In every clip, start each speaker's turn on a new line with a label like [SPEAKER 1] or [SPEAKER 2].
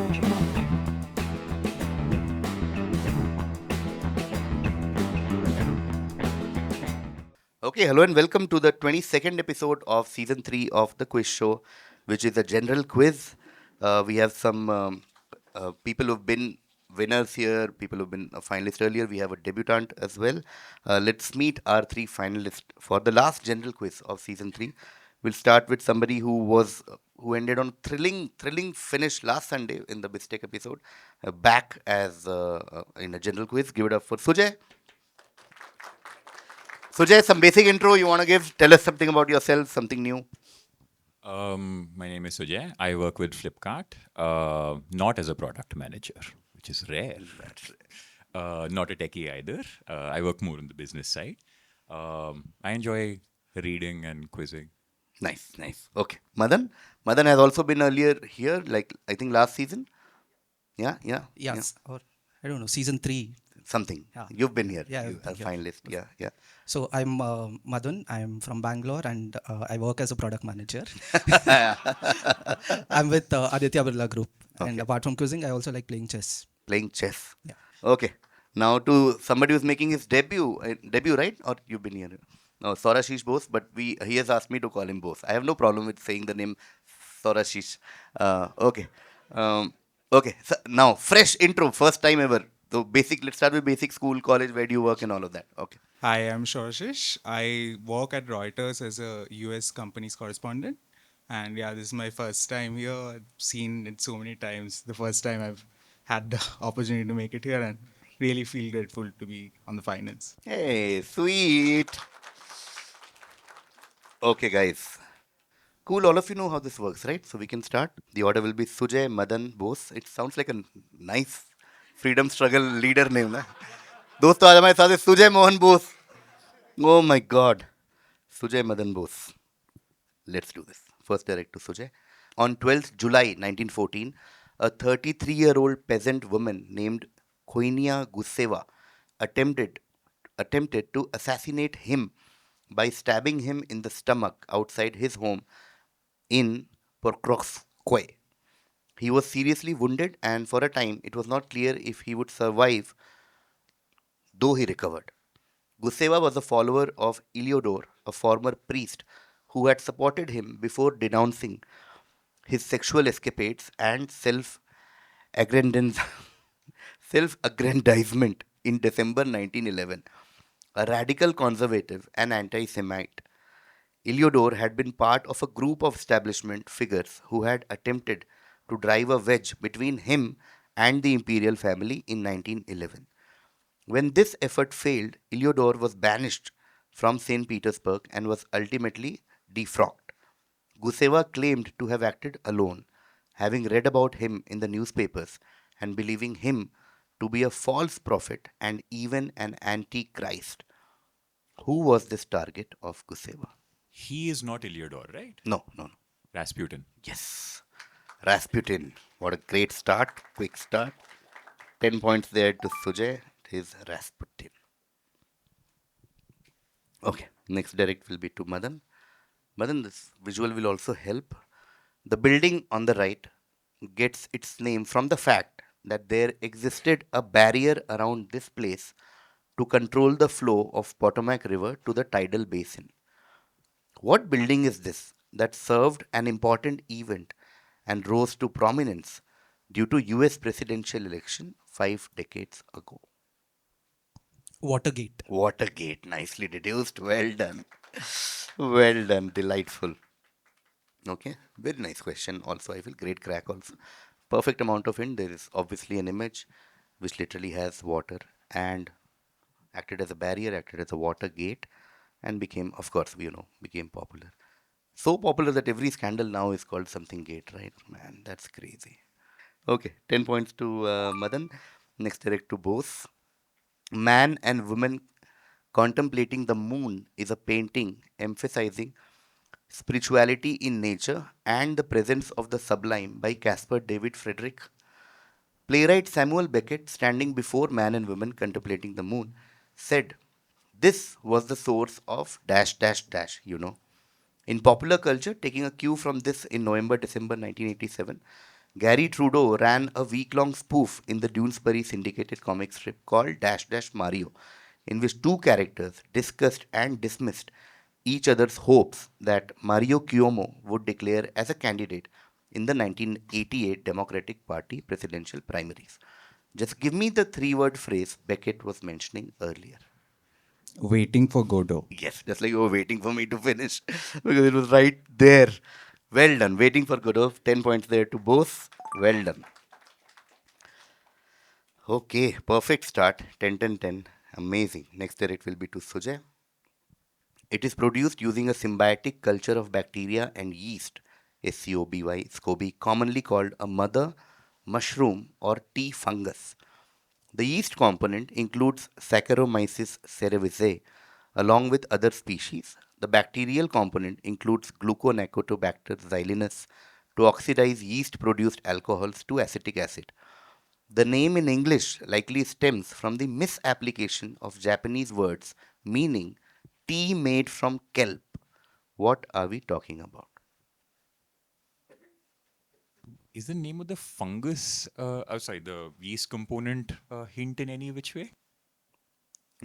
[SPEAKER 1] Okay, hello and welcome to the 22nd episode of season 3 of the quiz show, which is a general quiz. We have some people who've been winners here, people who've been finalists earlier. We have a debutant as well. Let's meet our three finalists for the last general quiz of season 3. We'll start with somebody who ended on thrilling finish last Sunday in the mistake episode, back as in a general quiz. Give it up for Sujay. Sujay, some basic intro you want to give? Tell us something about yourself, something new.
[SPEAKER 2] My name is Sujay. I work with Flipkart, not as a product manager, which is rare. Not a techie either. I work more on the business side. I enjoy reading and quizzing.
[SPEAKER 1] Nice, nice. Okay. Madan? Madan has also been earlier here, like I think last season. Yeah, yeah, yeah.
[SPEAKER 3] Yes, or I don't know, season 3.
[SPEAKER 1] Something.
[SPEAKER 3] Yeah.
[SPEAKER 1] You've been here.
[SPEAKER 3] Yeah,
[SPEAKER 1] You
[SPEAKER 3] I've
[SPEAKER 1] are
[SPEAKER 3] been here.
[SPEAKER 1] finalist. Yeah, yeah.
[SPEAKER 3] So I'm Madan. I'm from Bangalore and I work as a product manager. I'm with Aditya Birla Group. And
[SPEAKER 1] Okay.
[SPEAKER 3] apart from quizzing, I also like playing chess.
[SPEAKER 1] Playing chess.
[SPEAKER 3] Yeah.
[SPEAKER 1] Okay. Now to somebody who's making his debut, right? Or you've been here? No, Saurashish Bose, but he has asked me to call him Bose. I have no problem with saying the name Saurashish. Okay. Okay. So now, fresh intro, first time ever. So basic. Let's start with basic school, college. Where do you work and all of that? Okay.
[SPEAKER 4] Hi, I'm Shoshish. I work at Reuters as a US company's correspondent. And yeah, this is my first time here. I've seen it so many times. The first time I've had the opportunity to make it here and really feel grateful to be on the finals.
[SPEAKER 1] Hey, sweet. Okay, guys. Cool. All of you know how this works, right? So we can start. The order will be Sujay, Madan, Bose. It sounds like a nice freedom struggle leader name, na? दोस्तों आज हमारे साथ है Sujay Mohan Bose. Oh my God. Sujay Madan Bose. Let's do this. First direct to Sujay. On 12th July 1914, a 33-year-old peasant woman named Koinia Guseva attempted attempted to assassinate him by stabbing him in the stomach outside his home in Pokrovskoye. He was seriously wounded, and for a time it was not clear if he would survive, though he recovered. Guseva was a follower of Iliodor, a former priest who had supported him before denouncing his sexual escapades and self-aggrandizement in December 1911. A radical conservative and anti Semite, Iliodor had been part of a group of establishment figures who had attempted to drive a wedge between him and the imperial family in 1911. When this effort failed, Iliodor was banished from St. Petersburg and was ultimately defrocked. Guseva claimed to have acted alone, having read about him in the newspapers and believing him to be a false prophet and even an antichrist. Who was this target of Guseva?
[SPEAKER 2] He is not Iliador, right?
[SPEAKER 1] No, no, no.
[SPEAKER 2] Rasputin.
[SPEAKER 1] Yes. Rasputin. What a great start. Quick start. 10 points there to Sujay. It is Rasputin. Okay. Next direct will be to Madan. Madan, this visual will also help. The building on the right gets its name from the fact that there existed a barrier around this place to control the flow of Potomac River to the tidal basin. What building is this that served an important event and rose to prominence due to US presidential election 5 decades ago?
[SPEAKER 3] Watergate.
[SPEAKER 1] Watergate, nicely deduced. Well done. Well done. Delightful. Okay, very nice question. Also, I feel great crack. Also, perfect amount of hint. There is obviously an image which literally has water and acted as a barrier, acted as a water gate, and became, of course, became popular. So popular that every scandal now is called something gate, right? Man, that's crazy. Okay, 10 points to Madan. Next, direct to Bose. Man and Woman Contemplating the Moon is a painting emphasizing spirituality in nature and the presence of the sublime by Caspar David Friedrich. Playwright Samuel Beckett, standing before Man and Woman Contemplating the Moon, said, "This was the source of dash dash dash. In popular culture, taking a cue from this in November December 1987, Gary Trudeau ran a week long spoof in the Doonesbury syndicated comic strip called Dash Dash Mario, in which two characters discussed and dismissed each other's hopes that Mario Cuomo would declare as a candidate in the 1988 Democratic Party presidential primaries. Just give me the three-word phrase Beckett was mentioning earlier.
[SPEAKER 4] Waiting for Godot.
[SPEAKER 1] Yes, just like you were waiting for me to finish because it was right there. Well done. Waiting for Godot. 10 points there to both. Well done. Okay, perfect start. 10, 10, 10. Amazing. Next there it will be to Sujay. It is produced using a symbiotic culture of bacteria and yeast, SCOBY, commonly called a mother mushroom or tea fungus. The yeast component includes Saccharomyces cerevisiae along with other species. The bacterial component includes Gluconacotobacter xylinus to oxidize yeast produced alcohols to acetic acid. The name in English likely stems from the misapplication of Japanese words meaning tea made from kelp. What are we talking about?
[SPEAKER 2] Is the name of the fungus, sorry, the yeast component hint in any which way?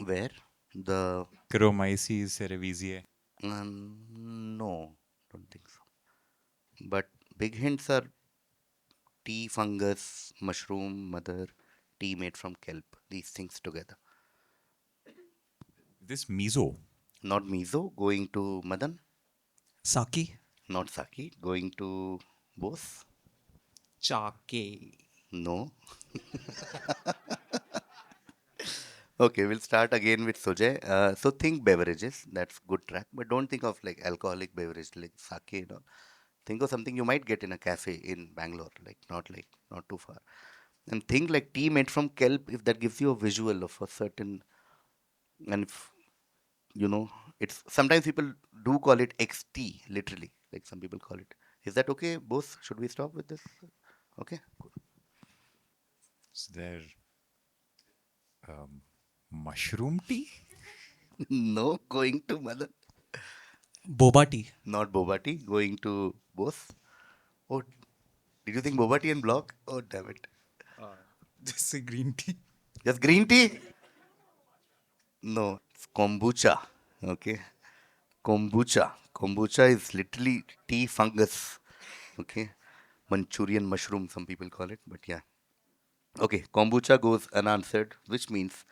[SPEAKER 1] Where? The.
[SPEAKER 2] Saccharomyces cerevisiae.
[SPEAKER 1] No, don't think so. But big hints are tea, fungus, mushroom, mother, tea made from kelp. These things together.
[SPEAKER 2] This miso.
[SPEAKER 1] Not miso, going to Madan.
[SPEAKER 3] Saki.
[SPEAKER 1] Not sake, going to Bose.
[SPEAKER 4] Chake.
[SPEAKER 1] No. Okay, we'll start again with Sujay. So think beverages, that's good track, but don't think of like alcoholic beverage like sake and all. Think of something you might get in a cafe in Bangalore, like not too far. And think like tea made from kelp if that gives you a visual of a certain, and if you know, it's sometimes people do call it XT literally, like some people call it. Is that okay, boss? Should we stop with this? Okay, cool.
[SPEAKER 2] Is there um, mushroom tea?
[SPEAKER 1] No, going to Madan.
[SPEAKER 3] Boba tea.
[SPEAKER 1] Not boba tea, going to boss. Oh, did you think boba tea and block? Oh, damn it.
[SPEAKER 4] Just say green tea.
[SPEAKER 1] Just green tea? No, it's kombucha. Okay. Kombucha. Kombucha is literally tea fungus. Okay. Manchurian mushroom, some people call it, but yeah. Okay, kombucha goes unanswered, which means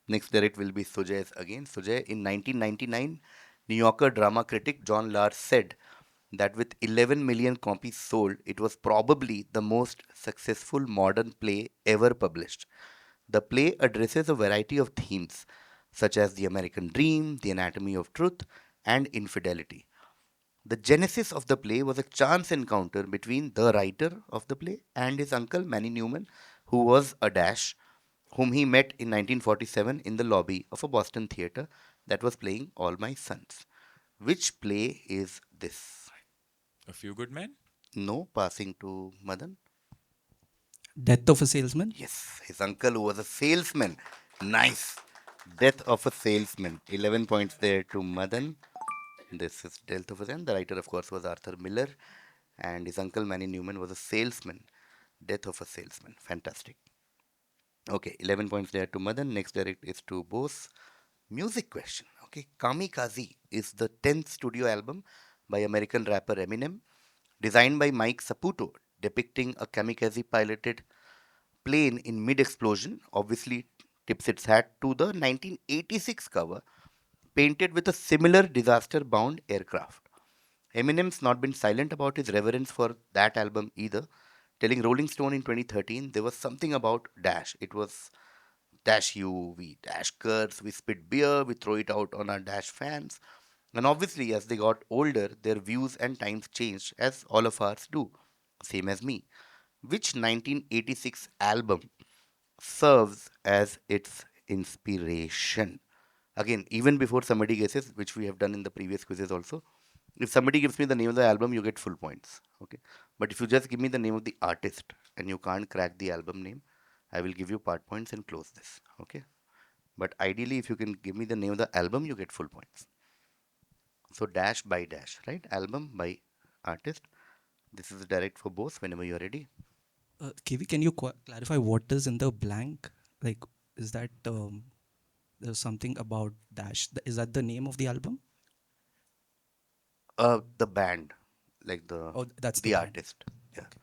[SPEAKER 1] next direct will be Sujay's again. Sujay, in 1999, New Yorker drama critic John Lars said that with 11 million copies sold, it was probably the most successful modern play ever published. The play addresses a variety of themes, such as the American dream, the anatomy of truth, and infidelity. The genesis of the play was a chance encounter between the writer of the play and his uncle Manny Newman, who was a dash, whom he met in 1947 in the lobby of a Boston theater that was playing All My Sons. Which play is this?
[SPEAKER 2] A few good men?
[SPEAKER 1] No, passing to Madan.
[SPEAKER 3] Death of a salesman.
[SPEAKER 1] Yes, his uncle who was a salesman. Nice. Death of a salesman. 11 points there to Madan. This is Death of a Salesman. The writer, of course, was Arthur Miller, and his uncle Manny Newman was a salesman. Death of a salesman. Fantastic. Okay, 11 points there to Madan. Next direct is to Bose. Music question. Okay, Kamikaze is the 10th studio album by American rapper Eminem, designed by Mike Saputo, depicting a kamikaze piloted plane in mid explosion. Obviously, tips its hat to the 1986 cover, painted with a similar disaster bound aircraft. Eminem's not been silent about his reverence for that album either, telling Rolling Stone in 2013 there was something about Dash. It was Dash you, we dash curves, we spit beer, we throw it out on our Dash fans. And obviously, as they got older, their views and times changed, as all of ours do, same as me. Which 1986 album serves as its inspiration? Again, even before somebody guesses, which we have done in the previous quizzes also, if somebody gives me the name of the album, you get full points. Okay. But if you just give me the name of the artist and you can't crack the album name, I will give you part points and close this. Okay. But ideally, if you can give me the name of the album, you get full points. So dash by dash, right? Album by artist. This is direct for both whenever you're ready.
[SPEAKER 3] Kiwi, can you clarify what is in the blank? Like, is that there's something about Dash? Is that the name of the album?
[SPEAKER 1] The band, like
[SPEAKER 3] Oh, that's the
[SPEAKER 1] the
[SPEAKER 3] band.
[SPEAKER 1] artist. Yeah.
[SPEAKER 3] Okay.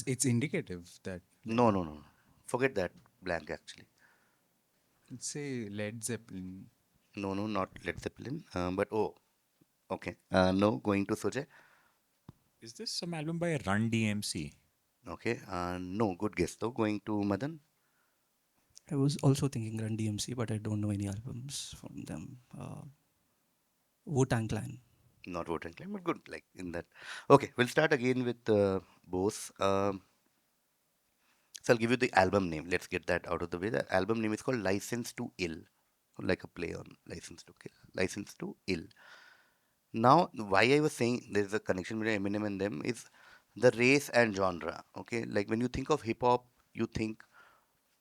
[SPEAKER 4] It's indicative that like
[SPEAKER 1] No, no, no. Forget that blank actually.
[SPEAKER 4] let's say Led Zeppelin.
[SPEAKER 1] No, no, not Led Zeppelin. But oh, okay. No, going to Sujay.
[SPEAKER 2] Is this some album by Run DMC?
[SPEAKER 1] Okay. No, good guess though. Going to Madan.
[SPEAKER 3] I was also thinking Run DMC, but I don't know any albums from them. Wu-Tang Clan.
[SPEAKER 1] Not vote and claim, but good. Like in that. Okay, we'll start again with Bose. So I'll give you the album name. Let's get that out of the way. The album name is called License to Ill, like a play on License to Kill. License to Ill. Now, why I was saying there's a connection between Eminem and them is the race and genre. Okay, like when you think of hip hop, you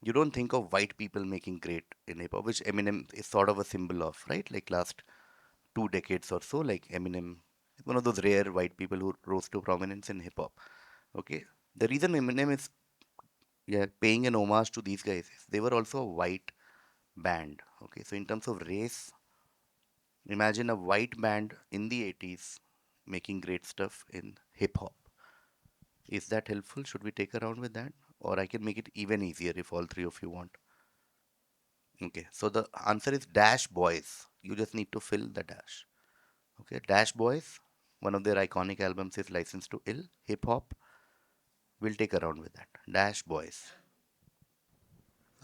[SPEAKER 1] don't think of white people making great in hip hop, which Eminem is sort of a symbol of, right? Like last 2 decades or so, like Eminem is one of those rare white people who rose to prominence in hip hop. Okay, the reason Eminem is, yeah, paying an homage to these guys is they were also a white band. Okay, so in terms of race, imagine a white band in the 80s making great stuff in hip hop. Is that helpful? Should we take around with that? Or I can make it even easier if all three of you want. Okay, so the answer is Dash Boys. You just need to fill the dash. Okay, Dash Boys, one of their iconic albums is License to Ill, hip hop. We'll take around with that. Dash Boys.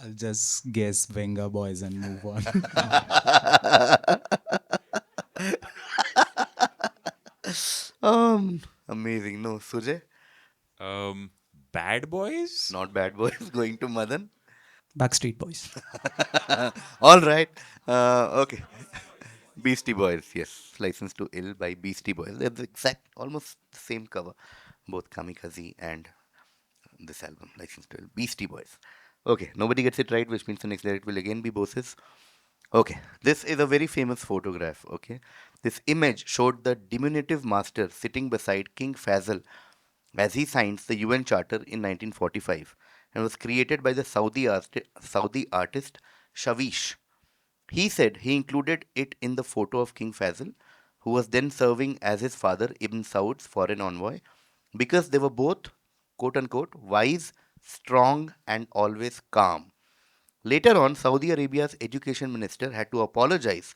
[SPEAKER 4] I'll just guess Venga Boys and move on.
[SPEAKER 1] Amazing. No, Sujay,
[SPEAKER 2] Um, Bad Boys?
[SPEAKER 1] not Bad Boys. Going to Madan.
[SPEAKER 3] Backstreet Boys.
[SPEAKER 1] All right. Okay. Beastie Boys. Yes, License to Ill by Beastie Boys. They're the exact, almost the same cover, both Kamikaze and this album, License to Ill. Beastie Boys. Okay, nobody gets it right, which means the next direct will again be Bose's. Okay, this is a very famous photograph. Okay, this image showed the diminutive master sitting beside King Faisal as he signs the UN Charter in 1945 and was created by the Saudi artist Shawish. He said he included it in the photo of King Faisal, who was then serving as his father Ibn Saud's foreign envoy, because they were both, quote unquote, wise, strong, and always calm. Later on, Saudi Arabia's education minister had to apologize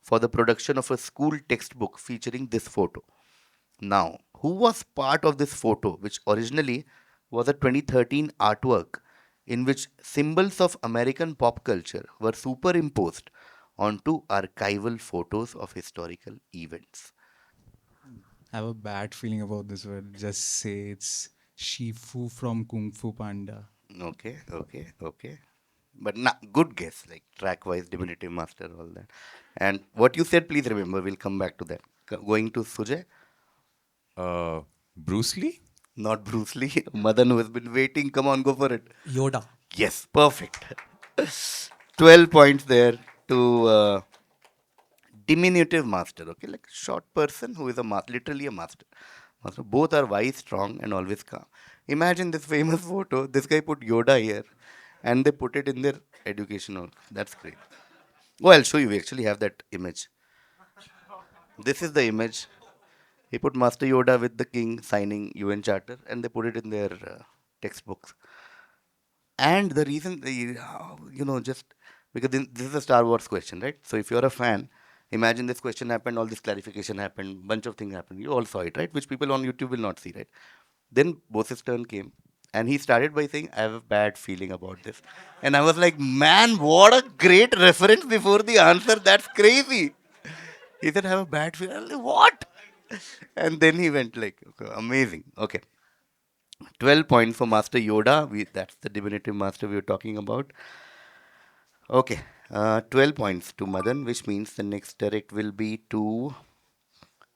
[SPEAKER 1] for the production of a school textbook featuring this photo. Now, who was part of this photo, which originally was a 2013 artwork in which symbols of American pop culture were superimposed onto archival photos of historical events?
[SPEAKER 4] I have a bad feeling about this word. Just say it's Shifu from Kung Fu Panda.
[SPEAKER 1] Okay, okay, okay. But good guess, like track wise, Divinity Master, all that. And what you said, please remember, we'll come back to that. Going to Sujay,
[SPEAKER 2] Bruce Lee?
[SPEAKER 1] not Bruce Lee, Madan, who has been waiting. Come on, go for it.
[SPEAKER 3] Yoda.
[SPEAKER 1] Yes, perfect. 12 points there to diminutive master. Okay, like short person who is a literally a master. Master. Both are wise, strong, and always calm. Imagine this famous photo. This guy put Yoda here, and they put it in their educational. That's great. Oh, I'll show you. We actually have that image. This is the image. He put Master Yoda with the king signing UN Charter, and they put it in their textbooks. And the reason, just because this is a Star Wars question, right? So if you're a fan, imagine this question happened, all this clarification happened, bunch of things happened. You all saw it, right? Which people on YouTube will not see, right? Then Bose's turn came, and he started by saying, "I have a bad feeling about this," and I was like, "Man, what a great reference before the answer! That's crazy." He said, "I have a bad feeling." I was like, what? And then he went like, okay, amazing. Okay. 12 points for Master Yoda. That's the divinative master we were talking about. Okay. 12 points to Madan, which means the next direct will be to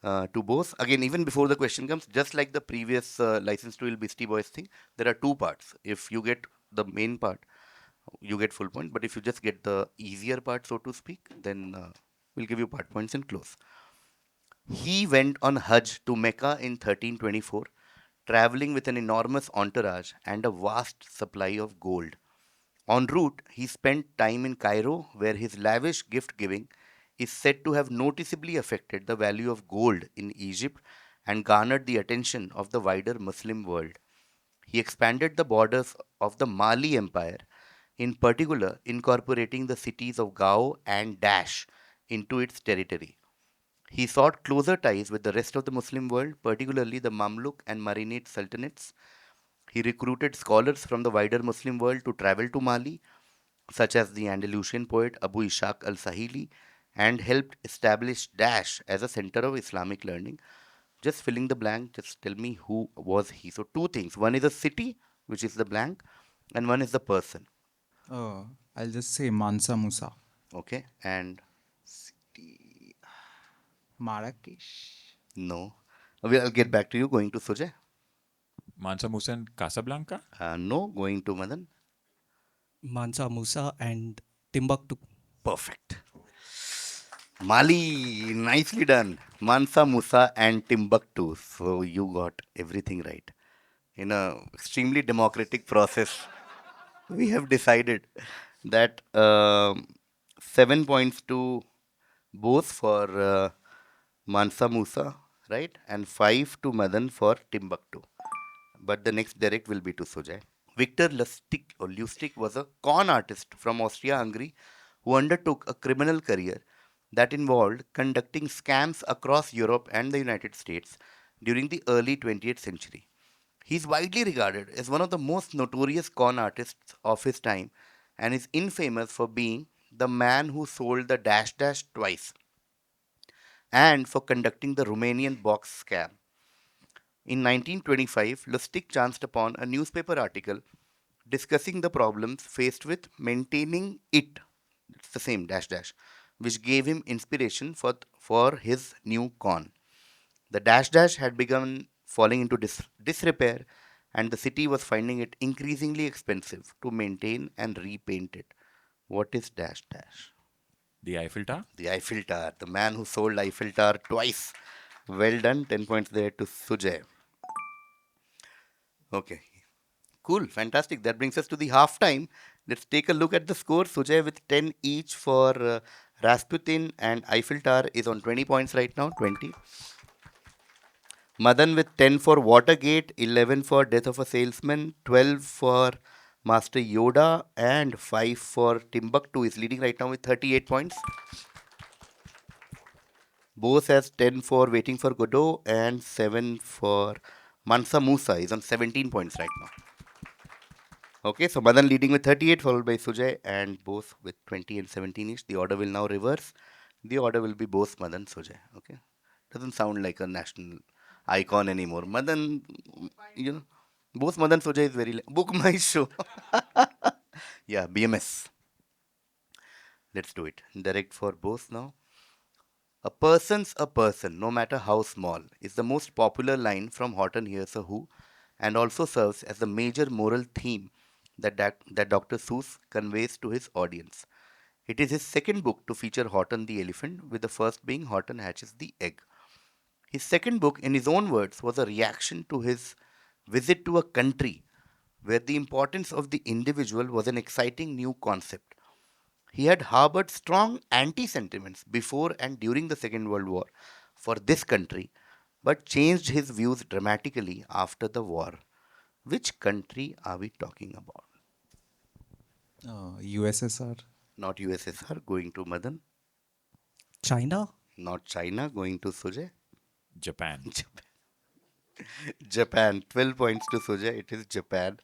[SPEAKER 1] Bose. Again, even before the question comes, just like the previous License to Ill Beastie Boys thing, there are two parts. If you get the main part, you get full point. But if you just get the easier part, so to speak, then we'll give you part points and close. He went on Hajj to Mecca in 1324 traveling with an enormous entourage and a vast supply of gold. En route, he spent time in Cairo, where his lavish gift giving is said to have noticeably affected the value of gold in Egypt and garnered the attention of the wider Muslim world. He expanded the borders of the Mali Empire, in particular, incorporating the cities of Gao and Dash into its territory. He sought closer ties with the rest of the Muslim world, particularly the Mamluk and Marinid sultanates. He recruited scholars from the wider Muslim world to travel to Mali, such as the Andalusian poet Abu Ishaq al Sahili, and helped establish Dash as a center of Islamic learning. Just filling the blank, just tell me who was he. So, two things: one is a city, which is the blank, and one is the person.
[SPEAKER 4] I'll just say Mansa Musa.
[SPEAKER 1] Okay, and
[SPEAKER 4] Marrakesh.
[SPEAKER 1] no. I'll get back to you. Going to Sujay.
[SPEAKER 2] Mansa Musa and Casablanca?
[SPEAKER 1] No, going to Madan.
[SPEAKER 3] Mansa Musa and Timbuktu.
[SPEAKER 1] Perfect. Mali, nicely done. Mansa Musa and Timbuktu. So you got everything right. In a extremely democratic process, we have decided that 7 points to both for Mansa Musa, right, and 5 to Madan for Timbuktu. But the next direct will be to Sujay. Victor Lustig was a con artist from Austria-Hungary who undertook a criminal career that involved conducting scams across Europe and the United States during the early 20th century. He is widely regarded as one of the most notorious con artists of his time and is infamous for being the man who sold the dash dash twice and for conducting the Romanian box scam. In 1925, Lustig chanced upon a newspaper article discussing the problems faced with maintaining it. It's the same dash dash, which gave him inspiration for his new con. The dash dash had begun falling into disrepair, and the city was finding it increasingly expensive to maintain and repaint it. What is dash dash?
[SPEAKER 2] The Eiffel Tower?
[SPEAKER 1] The Eiffel Tower. The man who sold Eiffel Tower twice. Well done. 10 points there to Sujay. Okay. Cool. Fantastic. That brings us to the half time. Let's take a look at the score. Sujay with 10 each for Rasputin, and Eiffel Tower is on 20 points right now. 20. Madan with 10 for Watergate, 11 for Death of a Salesman, 12 for Master Yoda, and 5 for Timbuktu is leading right now with 38 points. Bose has 10 for Waiting for Godot and 7 for Mansa Musa is on 17 points right now. Okay, so Madan leading with 38, followed by Sujay and Bose with 20 and 17 each. The order will now reverse. The order will be Bose, Madan, Sujay. Okay, doesn't sound like a national icon anymore. Madan, you know, Bose, Madan, Sujay is very book my show. Yeah, BMS. Let's do it. Direct for Bose now. A person's a person, no matter how small, is the most popular line from Horton Hears a Who and also serves as the major moral theme that Dr. Seuss conveys to his audience. It is his second book to feature Horton the elephant, with the first being Horton Hatches the Egg. His second book, in his own words, was a reaction to his visit to a country where the importance of the individual was an exciting new concept. He had harbored strong anti sentiments before and during the Second World War for this country, but changed his views dramatically after the war. Which country are we talking about?
[SPEAKER 4] USSR.
[SPEAKER 1] Not USSR, going to Madan.
[SPEAKER 3] China?
[SPEAKER 1] Not China, going to Sujay.
[SPEAKER 2] Japan.
[SPEAKER 1] Japan. Japan. 12 points to Sujay. It is Japan.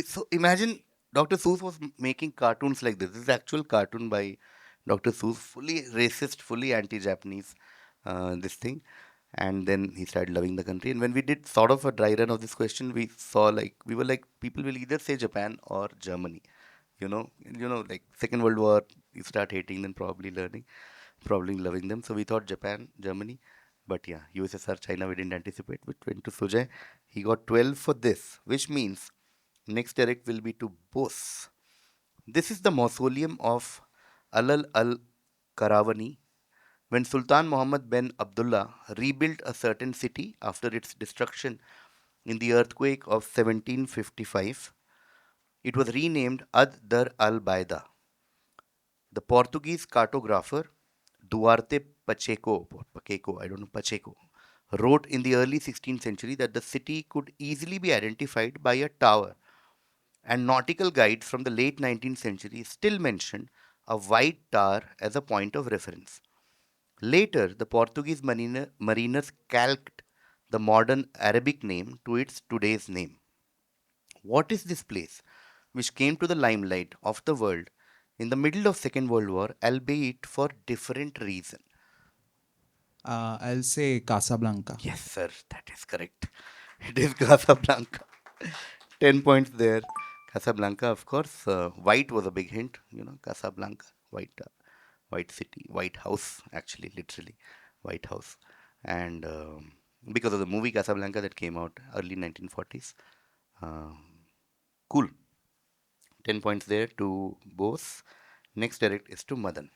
[SPEAKER 1] So imagine Dr. Seuss was making cartoons like this. This is actual cartoon by Dr. Seuss, fully racist, fully anti-Japanese, this thing. And then he started loving the country. And when we did sort of a dry run of this question, we saw like we were like people will either say Japan or Germany. Like Second World War, you start hating, then probably learning, probably loving them. So we thought Japan, Germany, but yeah, USSR, China, we didn't anticipate. We went to Sujay. He got 12 for this, which means next direct will be to Bose. This is the mausoleum of Alal al Karawani, When Sultan Muhammad bin Abdullah rebuilt a certain city after its destruction in the earthquake of 1755, it was renamed Ad Dar al Baida. The Portuguese cartographer Duarte Pacheco, I don't know, Pacheco, wrote in the early 16th century that the city could easily be identified by a tower, and nautical guides from the late 19th century still mention a white tower as a point of reference. Later, the Portuguese mariners calqued the modern Arabic name to its today's name. What is this place, which came to the limelight of the world in the middle of Second World War, albeit for different reason?
[SPEAKER 4] I'll say Casablanca.
[SPEAKER 1] Yes, sir, that is correct. It is Casablanca. 10 points there. Casablanca, of course. White was a big hint, Casablanca, white city, White House, actually, literally, White House. And because of the movie Casablanca that came out early 1940s. Um, cool. 10 points there to Bose. Next direct is to Madan.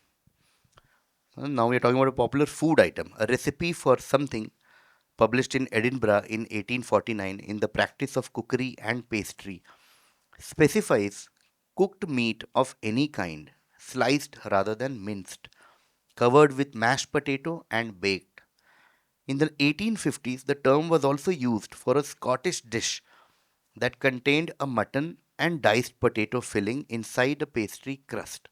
[SPEAKER 1] Now we are talking about a popular food item, a recipe for something published in Edinburgh in 1849 in the practice of cookery and pastry, specifies cooked meat of any kind, sliced rather than minced, covered with mashed potato and baked. In the 1850s, the term was also used for a Scottish dish that contained a mutton and diced potato filling inside a pastry crust.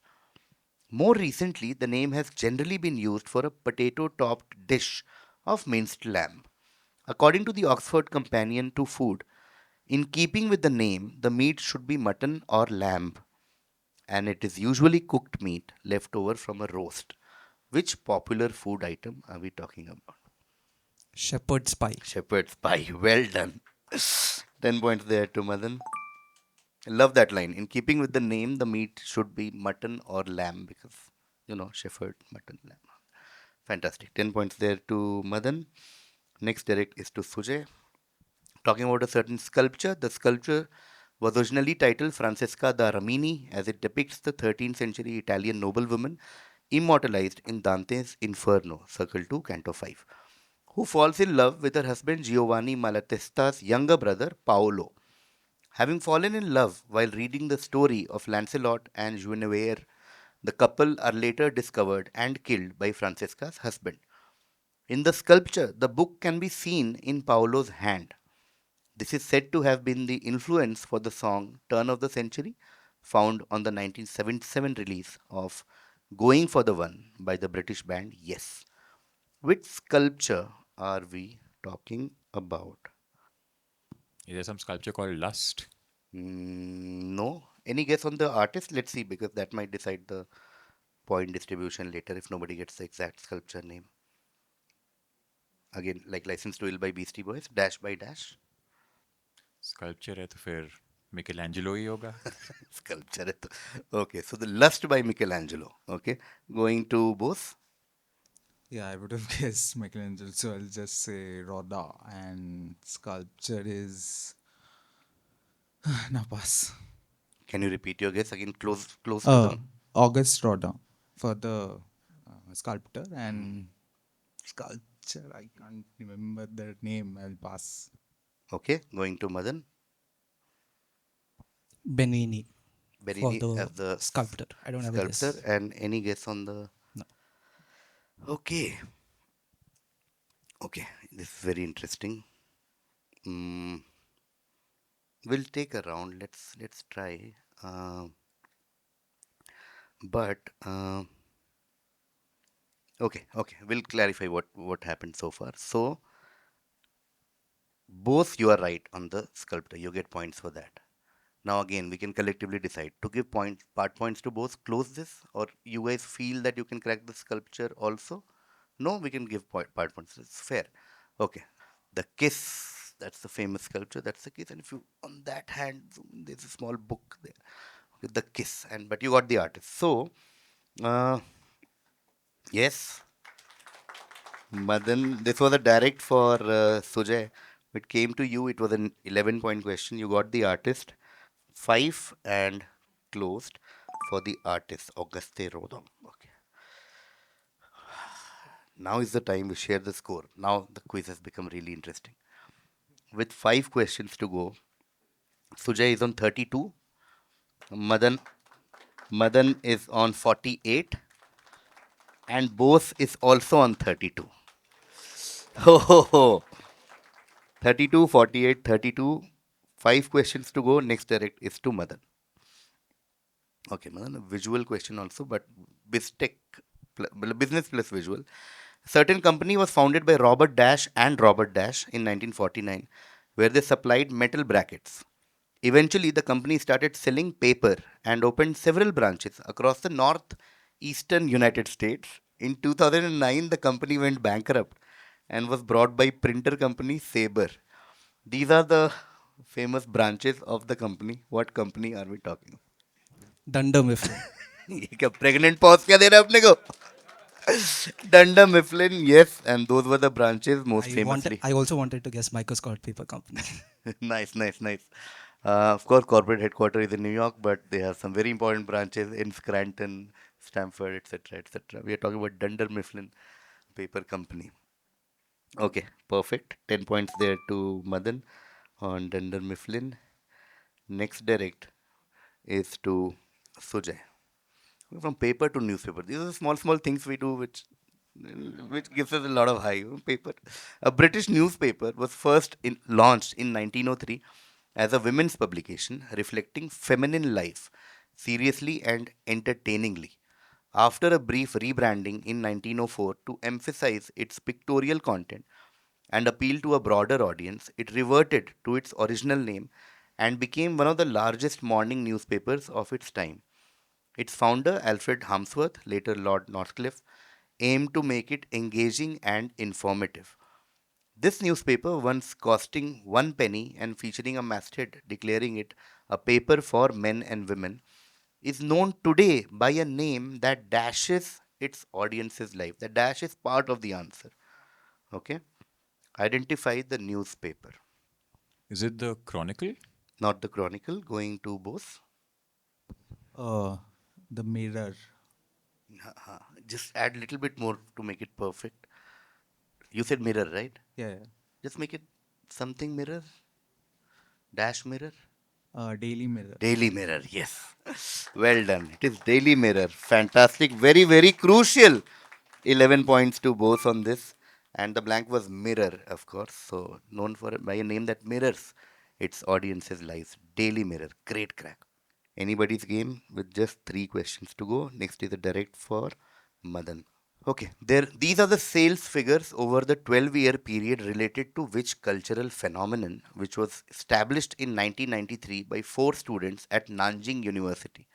[SPEAKER 1] More recently, the name has generally been used for a potato topped dish of minced lamb. According to the Oxford Companion to Food, in keeping with the name, the meat should be mutton or lamb, and it is usually cooked meat left over from a roast. Which popular food item are we talking about?
[SPEAKER 3] Shepherd's pie.
[SPEAKER 1] Shepherd's pie. Well done. 10 points there to Madan. I love that line. In keeping with the name, the meat should be mutton or lamb because, shepherd, mutton, lamb. Fantastic. 10 points there to Madan. Next direct is to Sujay. Talking about a certain sculpture. The sculpture was originally titled Francesca da Rimini as it depicts the 13th century Italian noblewoman immortalized in Dante's Inferno, Circle 2, Canto 5, who falls in love with her husband Giovanni Malatesta's younger brother Paolo. Having fallen in love while reading the story of Lancelot and Guinevere, the couple are later discovered and killed by Francesca's husband. In the sculpture, the book can be seen in Paolo's hand. This is said to have been the influence for the song Turn of the Century, found on the 1977 release of Going for the One by the British band Yes. Which sculpture are we talking about?
[SPEAKER 2] Is there some sculpture called Lust?
[SPEAKER 1] No. Any guess on the artist? Let's see, because that might decide the point distribution later if nobody gets the exact sculpture name. Again, like License to Ill by Beastie Boys, Dash by Dash.
[SPEAKER 2] Sculpture है तो फिर Michelangelo ही होगा.
[SPEAKER 1] Sculpture है तो. Okay, so the Lust by Michelangelo. Okay, going to both.
[SPEAKER 4] Yeah, I would have guessed Michelangelo, so I'll just say Roda, and sculpture is now pass.
[SPEAKER 1] Can you repeat your guess again? Close to them.
[SPEAKER 4] August Roda for the sculptor, and sculpture I can't remember the name. I'll pass.
[SPEAKER 1] Okay, going to Madan.
[SPEAKER 3] Benini for
[SPEAKER 1] Berini
[SPEAKER 3] the
[SPEAKER 1] as the
[SPEAKER 3] sculptor. I don't have a
[SPEAKER 1] sculptor,
[SPEAKER 3] guess.
[SPEAKER 1] and any guess on the.
[SPEAKER 3] No.
[SPEAKER 1] Okay, okay, this is very interesting. Mm, we'll take a round. Let's try. But okay, we'll clarify what happened so far. So both you are right on the sculptor. You get points for that. Now again, we can collectively decide to give part points to both. Close this, or you guys feel that you can crack the sculpture also. No, we can give part points. It's fair. Okay, the kiss. That's the famous sculpture. That's the kiss. And if you on that hand, there's a small book there. Okay, the kiss. And but you got the artist. So uh, yes, Madan, this was a direct for Sujay. It came to you. It was an 11-point question. You got the artist. 5 and closed for the artist, Auguste Rodin. Okay. Now is the time we share the score. Now the quiz has become really interesting. With 5 questions to go, Sujay is on 32. Madan Madan is on 48, and Bose is also on 32. Ho ho ho. 32, 48, 32. 5 questions to go. Next direct is to Madan. Okay, Madan, a visual question also, but BizTech, business plus visual. Certain company was founded by Robert Dash and Robert Dash in 1949, where they supplied metal brackets. Eventually, the company started selling paper and opened several branches across the northeastern United States. In 2009, the company went bankrupt and was bought by printer company Sabre. These are the famous branches of the company. What company are we talking about?
[SPEAKER 3] Dunder Mifflin.
[SPEAKER 1] ये क्या pregnant pause क्या दे रहा है अपने को डंडा मिफलिन yes and those were the branches most famously.
[SPEAKER 3] I also wanted to guess Microscope Paper Company.
[SPEAKER 1] Nice. Of course corporate headquarters is in New York, but they have some very important branches in Scranton, Stamford, etc. We are talking about Dunder Mifflin Paper Company. Okay, perfect. 10 points there to Madan on Dunder Mifflin. Next direct is to Sujay. From paper to newspaper. These are small things we do which gives us a lot of high. Paper. A British newspaper was launched in 1903 as a women's publication reflecting feminine life seriously and entertainingly. After a brief rebranding in 1904 to emphasize its pictorial content and appeal to a broader audience, it reverted to its original name and became one of the largest morning newspapers of its time. Its founder, Alfred Harmsworth, later Lord Northcliffe, aimed to make it engaging and informative. This newspaper, once costing 1 penny and featuring a masthead declaring it a paper for men and women, is known today by a name that dashes its audience's life. The dash is part of the answer. Okay? Identify the newspaper.
[SPEAKER 2] Is it the Chronicle?
[SPEAKER 1] Not the Chronicle, going to Bose.
[SPEAKER 4] The Mirror.
[SPEAKER 1] Just add a little bit more to make it perfect. You said mirror, right?
[SPEAKER 4] Yeah.
[SPEAKER 1] Just make it something mirror, dash mirror,
[SPEAKER 4] Daily Mirror.
[SPEAKER 1] Daily Mirror. Yes. Well done. It is Daily Mirror. Fantastic. Very crucial. 11 points to both on this. And the blank was Mirror, of course. So, known for by a name that mirrors its audience's lives. Daily Mirror. Great crack. Anybody's game with just 3 questions to go. Next is the direct for Madan. Okay, these are the sales figures over the 12-year period related to which cultural phenomenon, which was established in 1993 by 4 students at Nanjing University.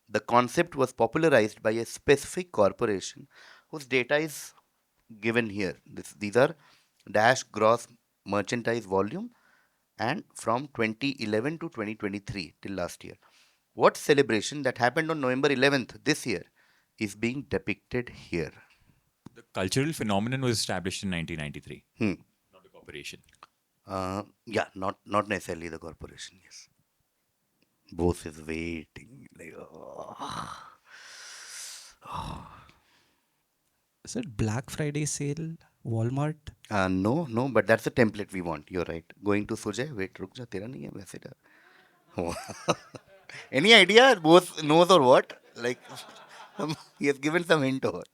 [SPEAKER 1] The concept was popularized by a specific corporation whose data is given here. These are dash gross merchandise volume and from 2011 to 2023 till last year. What celebration that happened on November 11th this year is being depicted here?
[SPEAKER 2] The cultural phenomenon was established in 1993,
[SPEAKER 1] Hmm.
[SPEAKER 2] not the corporation.
[SPEAKER 1] Yeah, not necessarily the corporation. Yes, both is waiting. Like,
[SPEAKER 3] Is it Black Friday sale? Walmart?
[SPEAKER 1] no, but that's the template we want. You're right. Going to Sujay. Wait, रुक जा तेरा नहीं है वैसे डर. Any idea? Both knows or what? Like he has given some hint or what?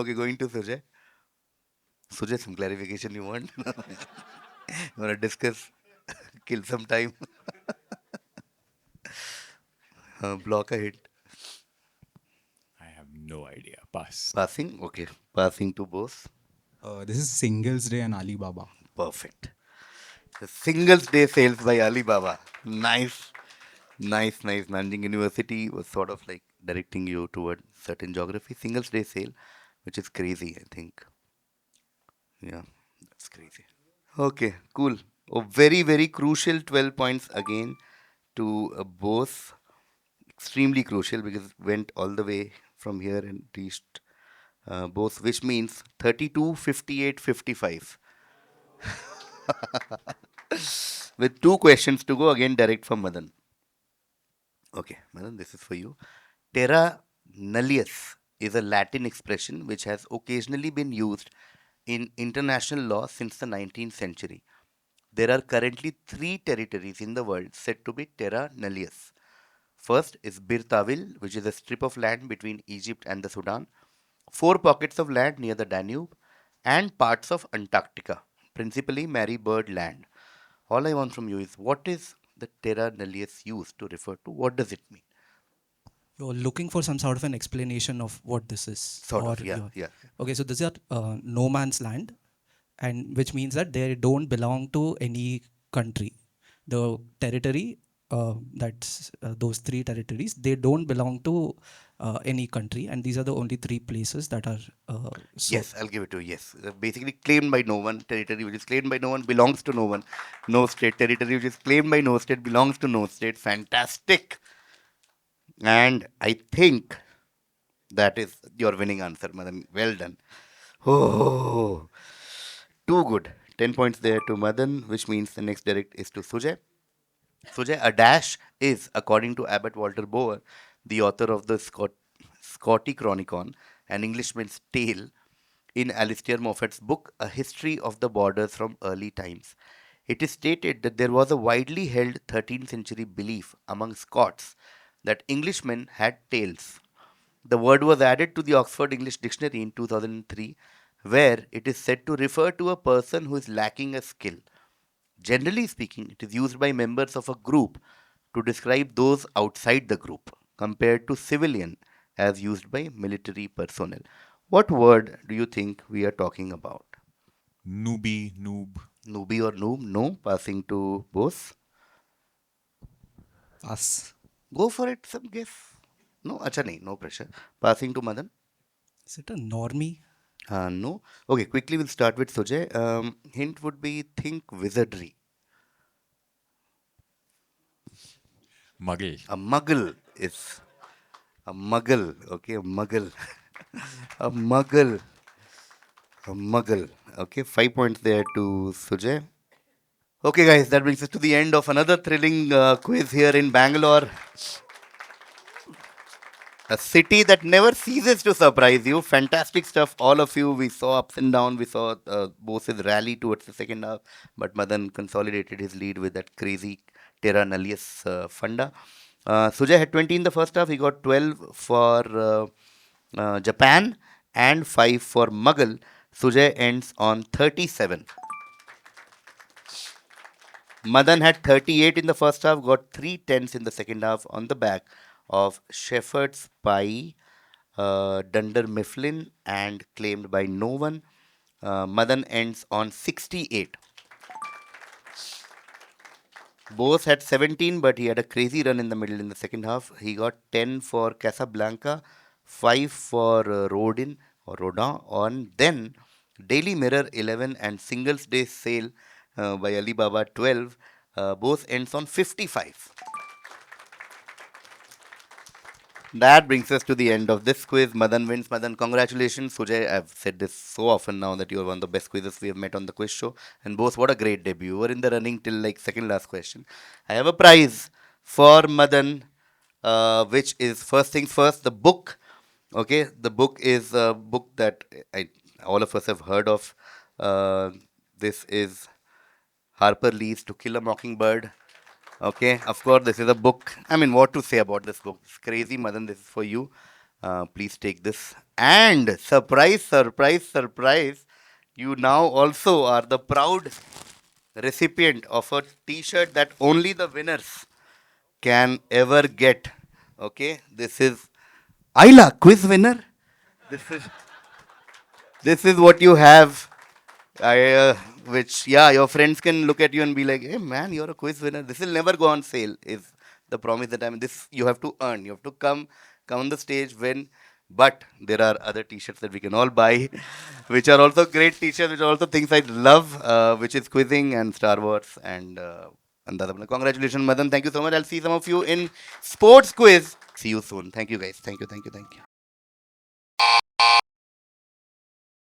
[SPEAKER 1] Okay, going to Sujay. Sujay, some clarification you want? You want to discuss? Kill some time. Block a hit.
[SPEAKER 2] I have no idea. Pass.
[SPEAKER 1] Passing. Okay, passing to both.
[SPEAKER 4] This is Singles Day and Alibaba.
[SPEAKER 1] Perfect. The Singles Day sales by Alibaba. Nice. Nanjing University was sort of like directing you toward certain geography. Singles Day sale, which is crazy, I think. Yeah, that's crazy. Okay, cool. A very crucial 12 points again to both. Extremely crucial because it went all the way from here and reached both, which means 32, 58, 55. With 2 questions to go, again direct from Madan. Okay, Madan, this is for you. Terra nullius is a Latin expression which has occasionally been used in international law since the 19th century. There are currently three territories in the world said to be terra nullius. First is Bir Tawil, which is a strip of land between Egypt and the Sudan, four pockets of land near the Danube, and parts of Antarctica, principally Mary Bird land. All I want from you is what is the terra nullius used to refer to? What does it mean?
[SPEAKER 3] You're looking for some sort of an explanation of what this is,
[SPEAKER 1] Sort
[SPEAKER 3] or
[SPEAKER 1] of, yeah,
[SPEAKER 3] you're
[SPEAKER 1] yeah.
[SPEAKER 3] okay. So this is no man's land, and which means that they don't belong to any country. The territory, that's those three territories, they don't belong to any country, and these are the only three places that are so.
[SPEAKER 1] Yes, I'll give it to you. Yes. Basically, claimed by no one. Territory which is claimed by no one belongs to no one. No state. Territory which is claimed by no state belongs to no state. Fantastic. And I think that is your winning answer, Madan. Well done. Oh, too good. 10 points there to Madan, which means the next direct is to Sujay. Sujay, a dash is, according to Abbot Walter Bower, the author of the Scotty Chronicon, an Englishman's tale, in Alistair Moffat's book, A History of the Borders from Early Times. It is stated that there was a widely held 13th century belief among Scots that Englishmen had tails. The word was added to the Oxford English Dictionary in 2003, where it is said to refer to a person who is lacking a skill. Generally speaking, it is used by members of a group to describe those outside the group, compared to civilian as used by military personnel. What word do you think we are talking about?
[SPEAKER 2] Newbie, noob.
[SPEAKER 1] Newbie or noob? No. Passing to boss.
[SPEAKER 3] Us.
[SPEAKER 1] Go for it. Some guess. No. Acha nahi. No pressure. Passing to Madan.
[SPEAKER 3] Is it a normie?
[SPEAKER 1] No. Okay. Quickly, we'll start with Sujay. Hint would be think wizardry.
[SPEAKER 2] Muggle.
[SPEAKER 1] A muggle is a muggle. Okay. A muggle. A muggle. A muggle. Okay. 5 points there to Sujay. Okay, guys, that brings us to the end of another thrilling quiz here in Bangalore. A city that never ceases to surprise you. Fantastic stuff, all of you. We saw ups and downs. We saw Bose's rally towards the second half, but Madan consolidated his lead with that crazy Terra Nullius Funda. Sujay had 20 in the first half. He got 12 for Japan and 5 for Mughal. Sujay ends on 37. Madan had 38 in the first half, got 3 10s in the second half on the back of Shepherd's Pie, Dunder Mifflin, and claimed by no one. Madan ends on 68. Bose had 17, but he had a crazy run in the middle in the second half. He got 10 for Casablanca, 5 for Rodin or Rodin, and then Daily Mirror 11 and Singles Day Sale by Alibaba 12. Bose ends on 55. That brings us to the end of this quiz. Madan wins. Madan, congratulations. Sujay, I've said this so often now that you are one of the best quizzes we have met on the quiz show. And both, what a great debut. You were in the running till like second last question. I have a prize for Madan, which is first things first, the book. Okay, the book is a book that all of us have heard of. This is Harper Lee's To Kill a Mockingbird. Okay, of course, this is a book. I mean, what to say about this book? It's crazy, Madan. This is for you. Please take this. And surprise, surprise, surprise, you now also are the proud recipient of a t shirt that only the winners can ever get. Okay, this is Ayla, quiz winner. This is this is what you have. Which yeah, your friends can look at you and be like, "Hey man, you're a quiz winner. This will never go on sale." Is the promise that this you have to earn. You have to come on the stage, win. But there are other T-shirts that we can all buy, which are also great T-shirts, which are also things I love, which is quizzing and Star Wars and the other. Congratulations, Madan. Thank you so much. I'll see some of you in sports quiz. See you soon. Thank you, guys. Thank you. Thank you. Thank you.